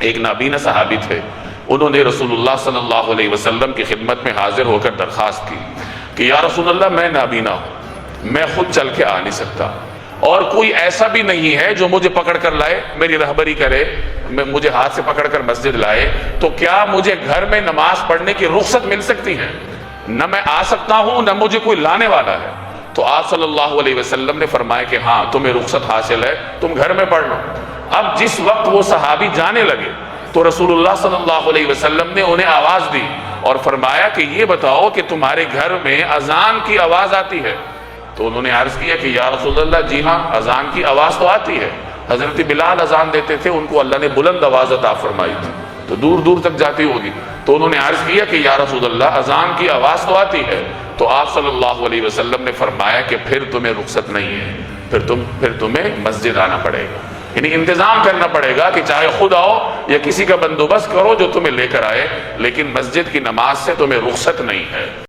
ایک نابینا صحابی تھے، انہوں نے رسول اللہ صلی اللہ علیہ وسلم کی خدمت میں حاضر ہو کر درخواست کی کہ یا رسول اللہ میں نابینا ہوں، میں خود چل کے آ نہیں سکتا، اور کوئی ایسا بھی نہیں ہے جو مجھے پکڑ کر لائے، میری رہبری کرے، مجھے ہاتھ سے پکڑ کر مسجد لائے، تو کیا مجھے گھر میں نماز پڑھنے کی رخصت مل سکتی ہے؟ نہ میں آ سکتا ہوں نہ مجھے کوئی لانے والا ہے۔ تو آپ صلی اللہ علیہ وسلم نے فرمایا کہ ہاں تمہیں رخصت حاصل ہے، تم گھر میں پڑھ لو۔ اب جس وقت وہ صحابی جانے لگے تو رسول اللہ صلی اللہ علیہ وسلم نے انہیں آواز دی اور فرمایا کہ یہ بتاؤ کہ تمہارے گھر میں اذان کی آواز آتی ہے؟ تو انہوں نے عرض کیا کہ یا رسول اللہ جی ہاں اذان کی آواز تو آتی ہے، حضرت بلال اذان دیتے تھے، ان کو اللہ نے بلند آواز عطا فرمائی تھی تو دور دور تک جاتی ہوگی۔ تو انہوں نے عرض کیا کہ یا رسول اللہ اذان کی آواز تو آتی ہے، تو آپ صلی اللہ علیہ وسلم نے فرمایا کہ پھر تمہیں رخصت نہیں ہے، پھر تمہیں مسجد آنا پڑے گا، یعنی انتظام کرنا پڑے گا کہ چاہے خود آؤ یا کسی کا بندوبست کرو جو تمہیں لے کر آئے، لیکن مسجد کی نماز سے تمہیں رخصت نہیں ہے۔